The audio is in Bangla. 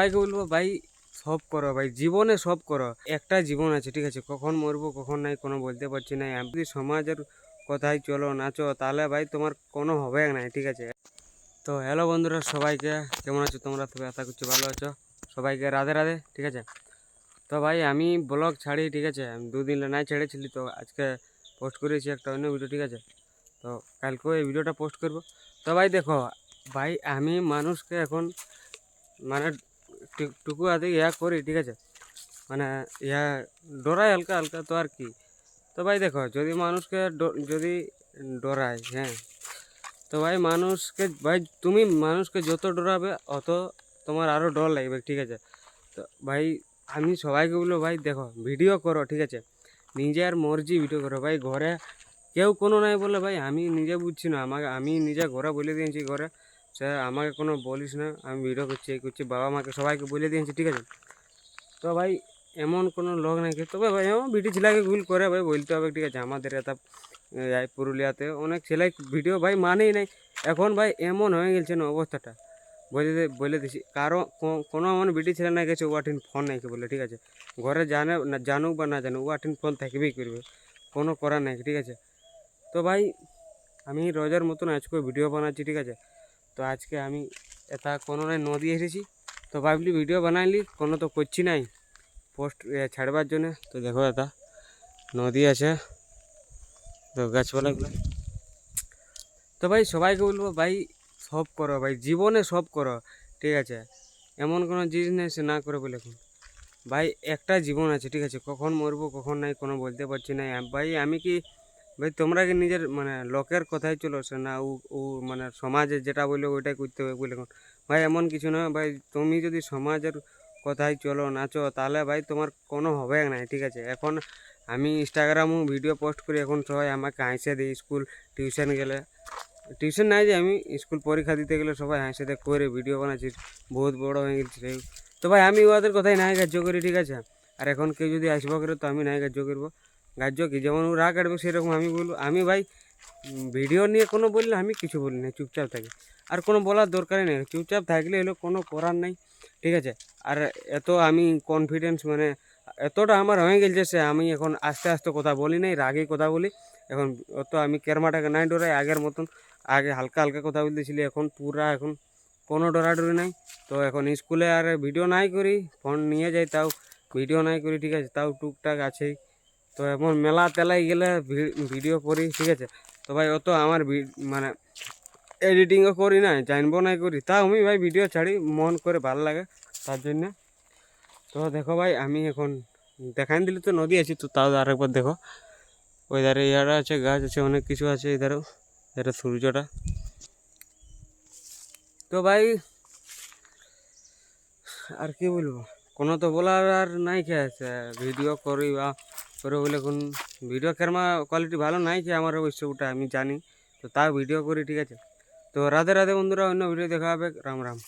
ভাইকে বলবো ভাই সব করো ভাই, জীবনে সব করো। একটা জীবন আছে, ঠিক আছে? কখন মরবো কখন নাই কোনো বলতে পারছি না। আমি যদি সমাজের কথাই চলো নাচো তাহলে ভাই তোমার কোনো হবে নাই, ঠিক আছে? তো হ্যালো বন্ধুরা, সবাইকে কেমন আছো তোমরা? সবাই আশা করছি ভালো আছো। সবাইকে রাধে রাধে, ঠিক আছে? তো ভাই আমি ব্লগ ছাড়ি, ঠিক আছে? আমি দুদিন নাই ছেড়েছিলি, তো আজকে পোস্ট করেছি একটা অন্য ভিডিও, ঠিক আছে? তো কালকেও এই ভিডিওটা পোস্ট করব। তো ভাই দেখো ভাই, আমি মানুষকে এখন মানে টুকু আদি করি, ঠিক আছে? মানে ইয়া ডরাই হালকা হালকা, তো আর কি। তো ভাই দেখো, যদি মানুষকে যদি ডরায়, হ্যাঁ, তো ভাই মানুষকে ভাই তুমি মানুষকে যত ডরাবে অত তোমার আরও ডর লাগবে, ঠিক আছে? তো ভাই আমি সবাইকে বলবো ভাই দেখো, ভিডিও করো, ঠিক আছে? নিজের মর্জি ভিডিও করো ভাই। ঘরে কেউ কোনো নাই বলে ভাই আমি নিজে বুঝছি না, আমি নিজে ঘরে বলে দিয়েছি, ঘরে সে আমাকে কোনো বলিস না, আমি ভিডিও করছি এই করছি, বাবা মাকে সবাইকে বলে দিয়েছি, ঠিক আছে? তো ভাই এমন কোনো লোক নাকি, তবে ভাই এমন ভিডিও ছেলেকে ভুল করে ভাই বলতে হবে, ঠিক আছে? আমাদের এটা পুরুলিয়াতে অনেক ছেলে ভিডিও ভাই মানেই নাই। এখন ভাই এমন হয়ে গেছে না অবস্থাটা, বলে দিছি কারো কোনো এমন ভিডিও ছেলে না গেছে ওয়াটিন ফোন নাই বলে, ঠিক আছে? ঘরে জানুক বা না জানুক ওয়াটিন ফোন থাকবেই করবে, কোনো করার নাই, ঠিক আছে? তো ভাই আমি রোজার মতন আজকে ভিডিও বানাচ্ছি, ঠিক আছে? তো আজকে আমি এটা কোনো নাই নদী এসেছি, তো ভাবলি ভিডিও বানাইলি, কোনো তো করছি নাই পোস্ট ছাড়বার জন্য। তো দেখো এটা নদী আছে, তো গাছপালাগুলো। তো ভাই সবাইকে বলবো ভাই সব করো ভাই, জীবনে সব করো, ঠিক আছে? এমন কোনো জিনিস না করে বলে এখন ভাই একটা জীবন আছে, ঠিক আছে? কখন মরবো কখন নাই কোনো বলতে পারছি না। ভাই আমি কি ভাই তোমরা কি নিজের মানে লোকের কথাই চলো সে না ও ও মানে সমাজে যেটা বললো ওইটাই করতে হবে বলে এখন ভাই এমন কিছু না ভাই। তুমি যদি সমাজের কথাই চলো নাচো তাহলে ভাই তোমার কোনো হবে না, ঠিক আছে? এখন আমি ইনস্টাগ্রামও ভিডিও পোস্ট করি, এখন সবাই আমাকে হাসে দিই। স্কুল টিউশন গেলে, টিউশন নাই যে আমি স্কুল পরীক্ষা দিতে গেলে সবাই হাসে দেয় করে ভিডিও বানাচ্ছি, বহুত বড় হয়ে গেছি রে। তো ভাই আমি ওদের কথাই নাই গ্রাহ্য করি, ঠিক আছে? আর এখন কেউ যদি আসবো করে তো আমি নাই গ্রাহ্য করবো। গ্রাহ্য কি যেমন ও রাগ কাটবে সেরকম আমি বলবো। আমি ভাই ভিডিও নিয়ে কোনো বললে আমি কিছু বলি না, চুপচাপ থাকি। আর কোনো বলার দরকারই নেই, চুপচাপ থাকলে হলো কোনো করার নাই, ঠিক আছে? আর এত আমি কনফিডেন্স মানে এতটা আমার হয়ে গেছে সে আমি এখন আস্তে আস্তে কথা বলি নাই, রাগে কথা বলি এখন। অত আমি কেরমাটাকে নাই ডরাই আগের মতন। আগে হালকা হালকা কথা বলতেছিলি, এখন পুরা এখন কোনো ডরাডরি নাই। তো এখন স্কুলে আর ভিডিও নাই করি, ফোন নিয়ে যাই তাও ভিডিও নাই করি, ঠিক আছে? তাও টুকটাক আছেই। তো এখন মেলা তেলাই গেলে ভিডিও করি, ঠিক আছে? তো ভাই অত আমার মানে এডিটিংও করি না, জানবো নাই করি, তাও আমি ভাই ভিডিও ছাড়ি মন করে ভালো লাগে তার জন্য। তো দেখো ভাই আমি এখন দেখান দিলে তো নদী আছে, তো তাও আরেকবার দেখো ওই ধারে ইয়ারা আছে, গাছ আছে, অনেক কিছু আছে এধারেও, এটা সূর্যটা। তো ভাই আর কি বলবো, কোনো তো বলার আর নাই কে আছে। ভিডিও করি বা করে বলে কোন ভিডিও ক্যামেরা কোয়ালিটি ভালো নাই কি আমার অবশ্য, ওটা আমি জানি। তো তাও ভিডিও করি, ঠিক আছে? তো রাধে রাধে বন্ধুরা, অন্য ভিডিও দেখা হবে। রাম রাম।